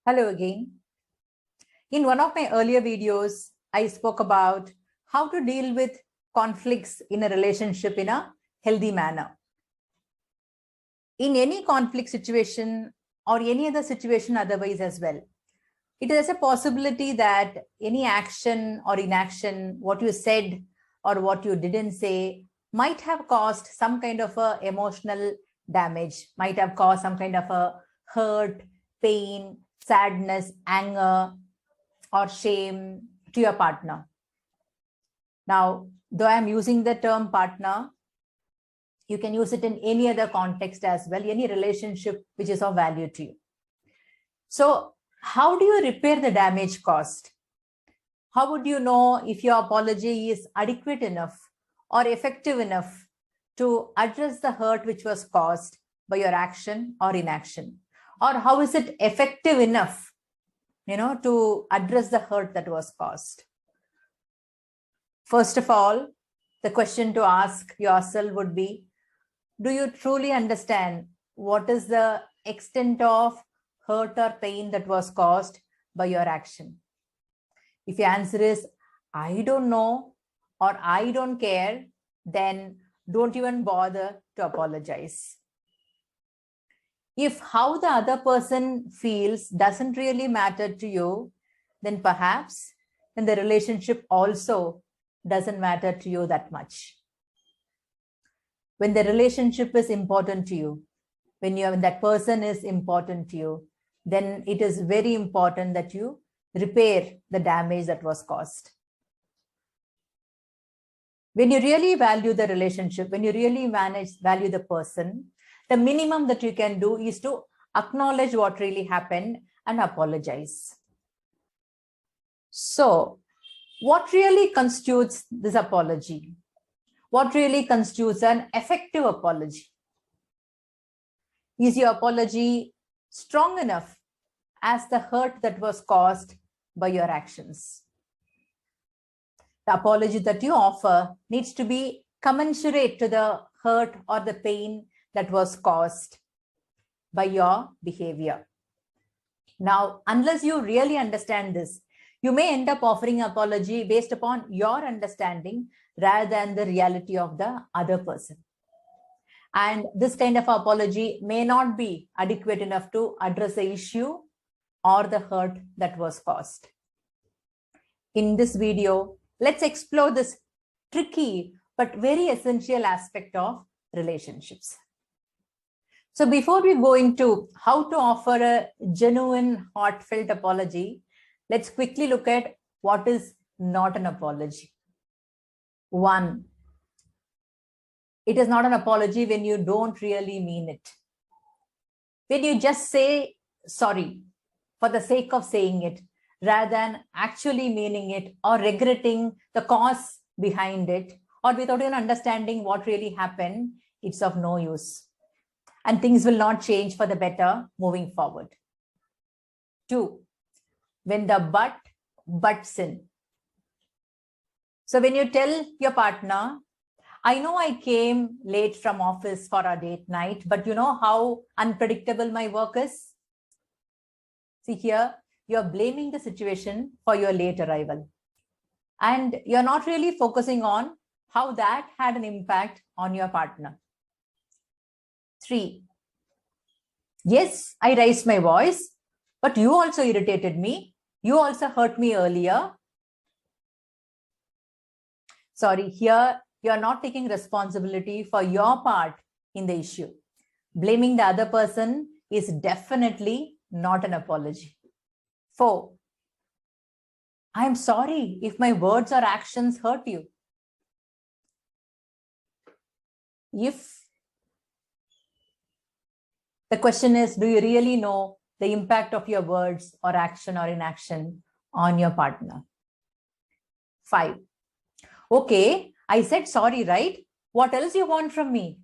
Hello again. In one of my earlier videos, I spoke about how to deal with conflicts in a relationship in a healthy manner. In any conflict situation or any other situation otherwise as well, it is a possibility that any action or inaction, what you said or what you didn't say, might have caused some kind of a emotional damage, might have caused some kind of a hurt, pain, sadness, anger, or shame to your partner. Now, though I'm using the term partner, you can use it in any other context as well, any relationship which is of value to you. So, how do you repair the damage caused? How would you know if your apology is adequate enough or effective enough to address the hurt which was caused by your action or inaction? Or how is it effective enough, to address the hurt that was caused? First of all, the question to ask yourself would be, do you truly understand what is the extent of hurt or pain that was caused by your action? If your answer is, I don't know or I don't care, then don't even bother to apologize. If how the other person feels doesn't really matter to you, then perhaps the relationship also doesn't matter to you that much. When the relationship is important to you, when that person is important to you, then it is very important that you repair the damage that was caused. When you really value the relationship, when you really value the person, the minimum that you can do is to acknowledge what really happened and apologize. So, what really constitutes this apology? What really constitutes an effective apology? Is your apology strong enough as the hurt that was caused by your actions? The apology that you offer needs to be commensurate to the hurt or the pain that was caused by your behavior. Now, unless you really understand this, you may end up offering an apology based upon your understanding rather than the reality of the other person. And this kind of apology may not be adequate enough to address the issue or the hurt that was caused. In this video, let's explore this tricky but very essential aspect of relationships. So before we go into how to offer a genuine, heartfelt apology, let's quickly look at what is not an apology. 1, it is not an apology when you don't really mean it. When you just say sorry for the sake of saying it, rather than actually meaning it or regretting the cause behind it, or without even understanding what really happened, it's of no use. And things will not change for the better moving forward. 2, when the but butts in. So when you tell your partner, I know I came late from office for our date night, but you know how unpredictable my work is? See here, you're blaming the situation for your late arrival. And you're not really focusing on how that had an impact on your partner. 3, yes, I raised my voice, but you also irritated me. You also hurt me earlier. Sorry, here you're not taking responsibility for your part in the issue. Blaming the other person is definitely not an apology. 4, I'm sorry if my words or actions hurt you. If the question is, do you really know the impact of your words or action or inaction on your partner? 5, okay, I said sorry, right? What else you want from me?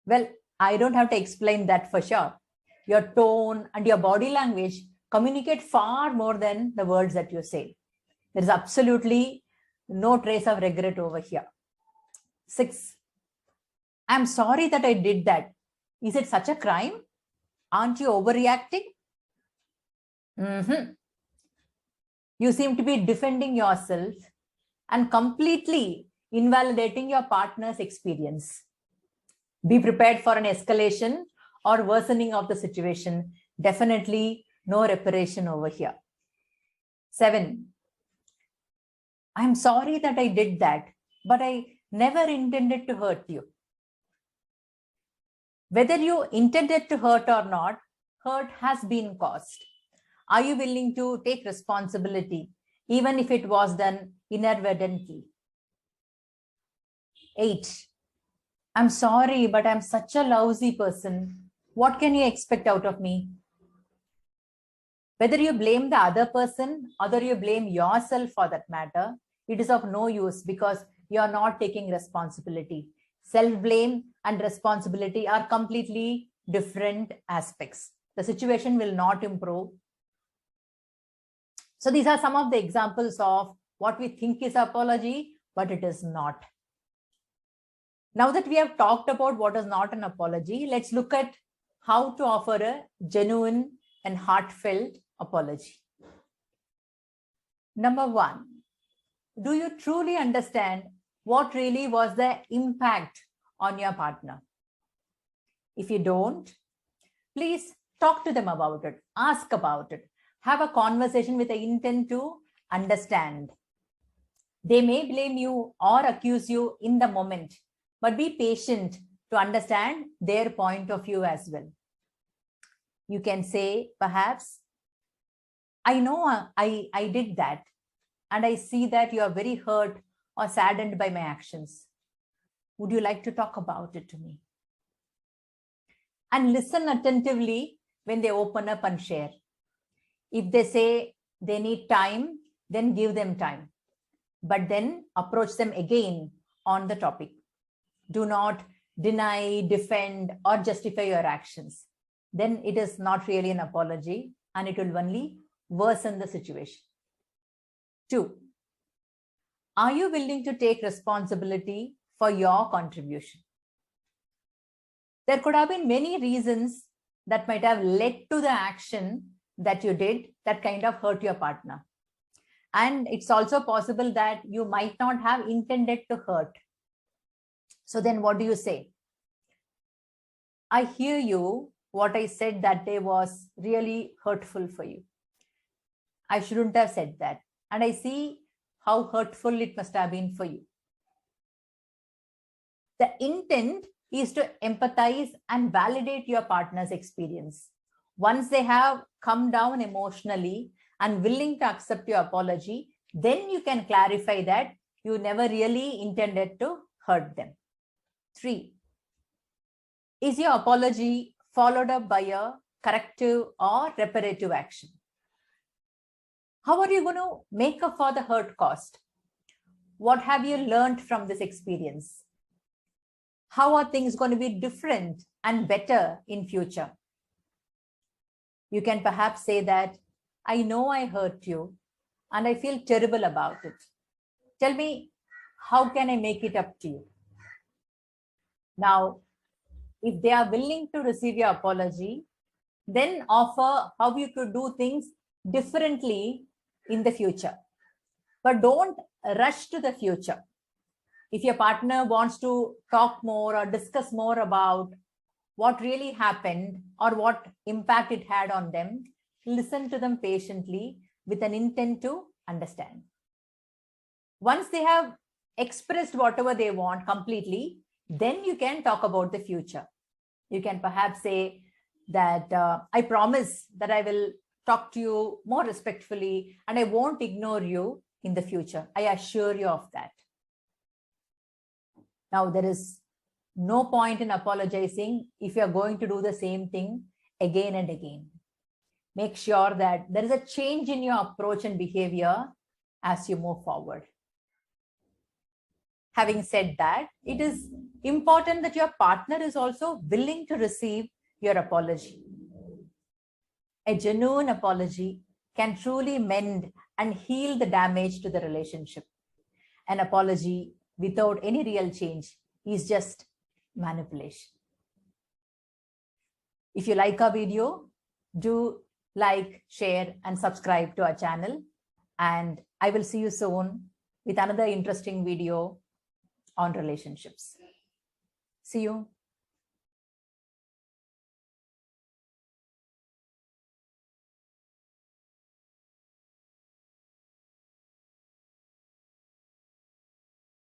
Well, I don't have to explain that for sure. Your tone and your body language communicate far more than the words that you say. There is absolutely no trace of regret over here. 6, I'm sorry that I did that. Is it such a crime? Aren't you overreacting? You seem to be defending yourself and completely invalidating your partner's experience. Be prepared for an escalation or worsening of the situation. Definitely no reparation over here. 7. I'm sorry that I did that, but I never intended to hurt you. Whether you intended to hurt or not, hurt has been caused. Are you willing to take responsibility, even if it was done inadvertently? 8. I'm sorry, but I'm such a lousy person. What can you expect out of me? Whether you blame the other person or whether you blame yourself for that matter, it is of no use because you are not taking responsibility. Self-blame and responsibility are completely different aspects. The situation will not improve. So these are some of the examples of what we think is apology, but it is not. Now that we have talked about what is not an apology, let's look at how to offer a genuine and heartfelt apology. Number 1, do you truly understand what really was the impact on your partner? If you don't, please talk to them about it, ask about it, have a conversation with the intent to understand. They may blame you or accuse you in the moment, but be patient to understand their point of view as well. You can say, perhaps, I know I did that, and I see that you are very hurt or saddened by my actions. Would you like to talk about it to me? And listen attentively when they open up and share. If they say they need time, then give them time. But then approach them again on the topic. Do not deny, defend, or justify your actions. Then it is not really an apology and it will only worsen the situation. 2, are you willing to take responsibility for your contribution? There could have been many reasons that might have led to the action that you did that kind of hurt your partner. And it's also possible that you might not have intended to hurt. So then what do you say? I hear you. What I said that day was really hurtful for you. I shouldn't have said that. And I see how hurtful it must have been for you. The intent is to empathize and validate your partner's experience. Once they have come down emotionally and willing to accept your apology, then you can clarify that you never really intended to hurt them. 3, is your apology followed up by a corrective or reparative action? How are you going to make up for the hurt caused? What have you learned from this experience? How are things going to be different and better in future? You can perhaps say that, I know I hurt you and I feel terrible about it. Tell me, how can I make it up to you? Now, if they are willing to receive your apology, then offer how you could do things differently in the future. But don't rush to the future. If your partner wants to talk more or discuss more about what really happened or what impact it had on them, listen to them patiently with an intent to understand. Once they have expressed whatever they want completely, then you can talk about the future. You can perhaps say that I promise that I will talk to you more respectfully and I won't ignore you in the future. I assure you of that. Now, there is no point in apologizing if you're going to do the same thing again and again. Make sure that there is a change in your approach and behavior as you move forward. Having said that, it is important that your partner is also willing to receive your apology. A genuine apology can truly mend and heal the damage to the relationship. An apology without any real change is just manipulation. If you like our video, do like, share, and subscribe to our channel. And I will see you soon with another interesting video on relationships. See you.